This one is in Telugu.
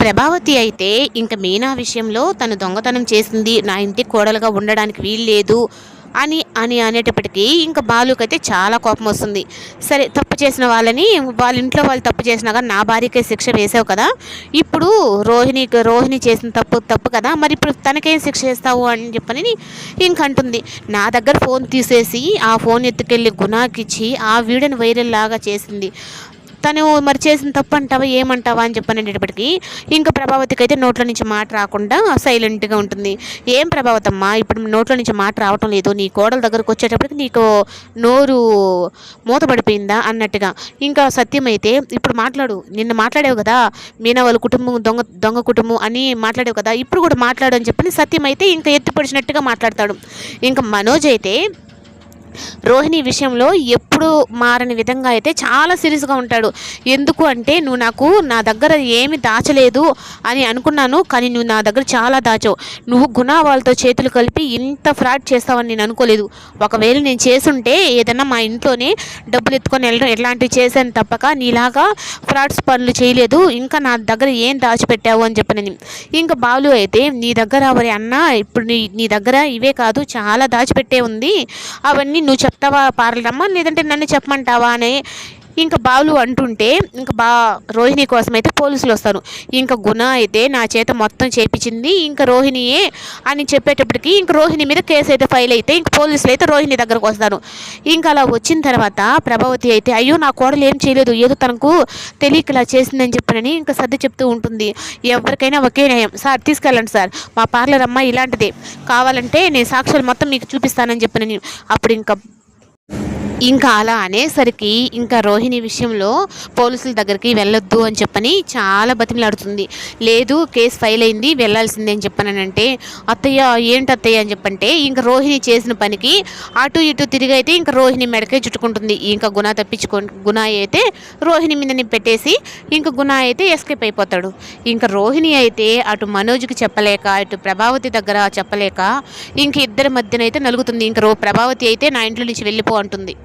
ప్రభావతి అయితే ఇంక మీనా విషయంలో తను దొంగతనం చేసింది, నా ఇంటి కోడలుగా ఉండడానికి వీల్లేదు అని అని అనేటప్పటికీ ఇంక బాలుకైతే చాలా కోపం వస్తుంది. సరే, తప్పు చేసిన వాళ్ళని, వాళ్ళ ఇంట్లో వాళ్ళు తప్పు చేసినా కానీ నా భార్యకే శిక్ష వేసావు కదా, ఇప్పుడు రోహిణి చేసిన తప్పు తప్పు కదా, మరి ఇప్పుడు తనకేం శిక్ష వేస్తావు అని చెప్పని ఇంకంటుంది. నా దగ్గర ఫోన్ తీసేసి ఆ ఫోన్ ఎత్తుకెళ్ళి గుణాకిచ్చి ఆ వీడియోని వైరల్ లాగా చేసింది తను, మరి చేసిన తప్పు అంటావా ఏమంటావా అని చెప్పనేటప్పటికీ ఇంకా ప్రభావతికి అయితే నోట్ల నుంచి మాట రాకుండా సైలెంట్గా ఉంటుంది. ఏం ప్రభావతమ్మా, ఇప్పుడు నోట్ల నుంచి మాట రావటం లేదు, నీ కోడల దగ్గరకు వచ్చేటప్పటికి నీకు నోరు మూతపడిపోయిందా అన్నట్టుగా. ఇంకా సత్యం అయితే ఇప్పుడు మాట్లాడు, నిన్న మాట్లాడావు కదా మీనా వాళ్ళ కుటుంబం దొంగ కుటుంబం అని మాట్లాడావు కదా, ఇప్పుడు కూడా మాట్లాడు అని చెప్పని సత్యం అయితే ఇంకా ఎత్తిపడిచినట్టుగా మాట్లాడతాడు. ఇంకా మనోజ్ అయితే రోహిణి విషయంలో ఎప్పుడు మారని విధంగా అయితే చాలా సీరియస్గా ఉంటాడు. ఎందుకు అంటే, నువ్వు నాకు నా దగ్గర ఏమి దాచలేదు అని అనుకున్నాను, కానీ నువ్వు నా దగ్గర చాలా దాచావు. నువ్వు గుణ వాళ్ళతో చేతులు కలిపి ఇంత ఫ్రాడ్ చేస్తావని నేను అనుకోలేదు. ఒకవేళ నేను చేసుంటే ఏదన్నా మా ఇంట్లోనే డబ్బులు ఎత్తుకొని వెళ్ళడం ఇట్లాంటివి చేశాను తప్పక నీలాగా ఫ్రాడ్స్ పనులు చేయలేదు. ఇంకా నా దగ్గర ఏం దాచిపెట్టావు అని చెప్పనని. ఇంకా బాలు అయితే నీ దగ్గర ఎవరి అన్న ఇప్పుడు నీ దగ్గర ఇవే కాదు చాలా దాచిపెట్టే ఉంది, అవన్నీ నువ్వు చెప్తావా పార్లమ్మ, లేదంటే నన్ను చెప్పమంటావా అని ఇంకా బాలు అంటుంటే ఇంకా రోహిణి కోసం అయితే పోలీసులు వస్తారు. ఇంకా గుణ అయితే నా చేత మొత్తం చేపించింది ఇంకా రోహిణియే అని చెప్పేటప్పటికి ఇంక రోహిణి మీద కేసు అయితే ఫైల్ అయితే ఇంక పోలీసులు అయితే రోహిణి దగ్గరకు వస్తారు. ఇంకా అలా వచ్చిన తర్వాత ప్రభావతి అయితే అయ్యో నా కోడలు ఏం చేయలేదు, ఏదో తనకు తెలియక ఇలా చేసిందని చెప్పనని ఇంకా సర్ది చెప్తూ ఉంటుంది. ఎవరికైనా ఒకే న్యాయం సార్, తీసుకెళ్ళండి సార్, మా పార్లర్ అమ్మాయి ఇలాంటిదే, కావాలంటే నేను సాక్ష్యాలు మొత్తం మీకు చూపిస్తానని చెప్పనని. అప్పుడు ఇంకా అలా అనేసరికి ఇంకా రోహిణి విషయంలో పోలీసుల దగ్గరికి వెళ్ళొద్దు అని చెప్పని చాలా బతిమలాడుతుంది. లేదు కేసు ఫైల్ అయింది వెళ్ళాల్సిందే అని చెప్పానంటే, అత్తయ్య ఏంటి అత్తయ్య అని చెప్పంటే ఇంకా రోహిణి చేసిన పనికి అటు ఇటు తిరిగి అయితే ఇంకా రోహిణి మెడకే చుట్టుకుంటుంది. ఇంకా గుణ అయితే రోహిణి మీదని పెట్టేసి ఇంకా గుణ అయితే ఎస్కేప్ అయిపోతాడు. ఇంకా రోహిణి అయితే అటు మనోజ్కి చెప్పలేక ఇటు ప్రభావతి దగ్గర చెప్పలేక ఇంక ఇద్దరి మధ్యన అయితే నలుగుతుంది. ఇంకా ప్రభావతి అయితే నా ఇంట్లో నుంచి వెళ్ళిపో అంటుంది.